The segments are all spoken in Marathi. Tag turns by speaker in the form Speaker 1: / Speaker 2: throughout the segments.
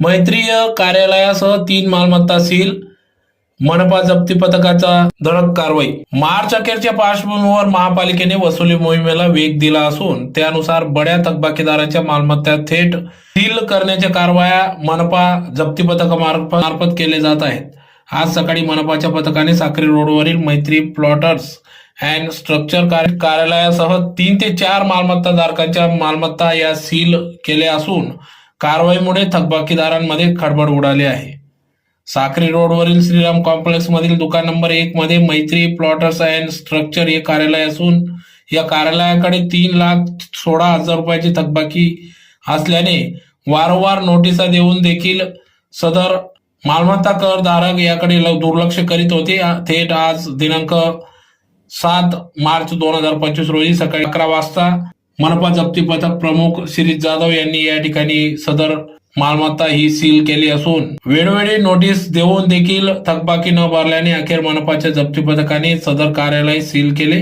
Speaker 1: मैत्रीय कार्यालयासह 3 मालमत्ता सील, मनपा जप्ती पथकाचा धडक कारवाई। मार्च अखेरच्या पार्श्वभूमीवर महापालिकेने वसुली मोहिमेला वेग दिला असून त्यानुसार बड्या थकबाकीदारांच्या मालमत्ता थेट सील करण्याच्या कारवाया मनपा जप्ती पथकामार्फत केले जात आहेत। आज सकाळी मनपाच्या पथकाने साक्री रोडवरील मैत्री प्लॉटर्स अँड स्ट्रक्चर कार्यालयासह 3 ते 4 मालमत्ता धारकांच्या मालमत्ता या सील केल्या असून कारवाईमुळे थकबाकीदारांमध्ये खळबळ उडाली आहे। साक्री रोडवरील श्रीराम कॉम्प्लेक्स मधील दुकान नंबर 1 मध्ये मैत्री प्लॉटर्स अँड स्ट्रक्चर हे कार्यालय असून या कार्यालयाकडे 3,16,000 रुपयाची थकबाकी असल्याने वारंवार नोटिसा देऊन देखील सदर मालमत्ता कर धारक याकडे दुर्लक्ष करीत होते। थेट आज दिनांक 7 मार्च 2025 रोजी सकाळी 11 वाजता मनपा जप्ती पथक प्रमुख शिरीष जाधव यांनी या ठिकाणी सदर मालमत्ता ही सील केली असून वेळोवेळी नोटीस देऊन देखील थकबाकी न भरल्याने अखेर मनपाच्या जप्ती पथकाने सदर कार्यालय सील केले।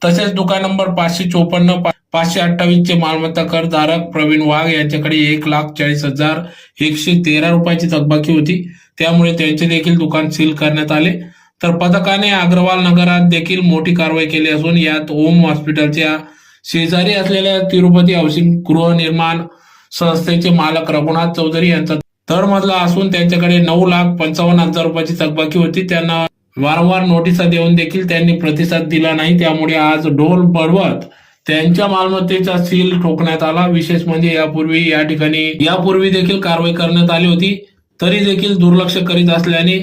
Speaker 1: तसेच दुकान नंबर 554 528 चे मालमत्ता कर धारक प्रवीण वाघ यांच्याकडे 1,40,113 रुपयाची थकबाकी होती, त्यामुळे त्यांचे देखील दुकान सील करण्यात आले। तर पथकाने अग्रवाल नगरात देखील मोठी कारवाई केली असून यात ओम हॉस्पिटलच्या शेजारी असलेल्या तिरुपती हाऊसिंग गृहनिर्माण संस्थेचे मालक रघुनाथ चौधरी यांचा तळमजला असून त्यांच्याकडे 9,55,000 रुपयाची थकबाकी होती। त्यांना वारंवार नोटिसा देऊन देखील त्यांनी प्रतिसाद दिला नाही, त्यामुळे आज ढोल बडवत त्यांच्या मालमत्तेचा सील ठोकण्यात आला। विशेष म्हणजे यापूर्वी देखील कारवाई करण्यात आली होती, तरी देखील दुर्लक्ष करीत असल्याने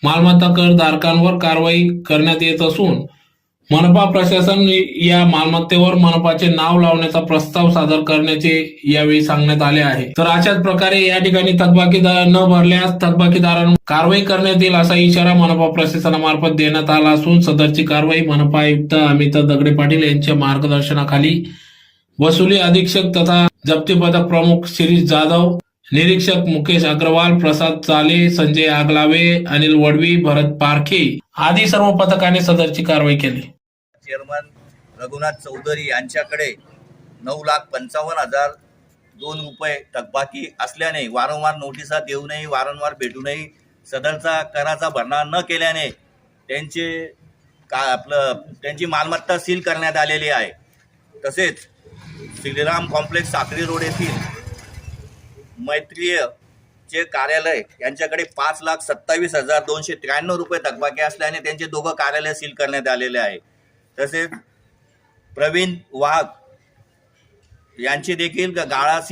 Speaker 1: मालमत्ता कर धारकांवर कारवाई करण्यात येत असून मनपा प्रशासन या मालमत्तेवर मनपाचे नाव लावण्याचा प्रस्ताव सादर करण्याचे यावेळी सांगण्यात आले आहे। तर अशाच प्रकारे या ठिकाणी थकबाकीदार न भरल्यास थकबाकीदारांवर कारवाई करण्यात येईल असा इशारा मनपा प्रशासनामार्फत देण्यात आला असून सदरची कारवाई मनपा आयुक्त अमित दगडे पाटील यांच्या मार्गदर्शनाखाली वसुली अधीक्षक तथा जप्ती पथक प्रमुख शिरीष जाधव, निरीक्षक मुकेश अग्रवाल, प्रसाद चाले, संजय आगलावे, अनिल वडवी, भरत पारखे आदी सर्व पथकाने सदरची कारवाई केली।
Speaker 2: चेअरमन रघुनाथ चौधरी यांच्याकडे 9,55,002 रुपये थकबाकी असल्याने वारंवार नोटिसा देऊनही वारंवार भेटूनही सदरचा कराचा भरणा न केल्याने त्यांची मालमत्ता सील करण्यात आलेली आहे। तसेच श्रीराम कॉम्प्लेक्स साक्री रोड येथील मैत्रीय चे कार्यालय यांच्याकडे 5,27,293 रुपये थकबाकी असल्याने त्यांचे दोघं कार्यालय सील करण्यात आलेले आहे। तसेच प्रवीण वाघ यांची देखील गाळा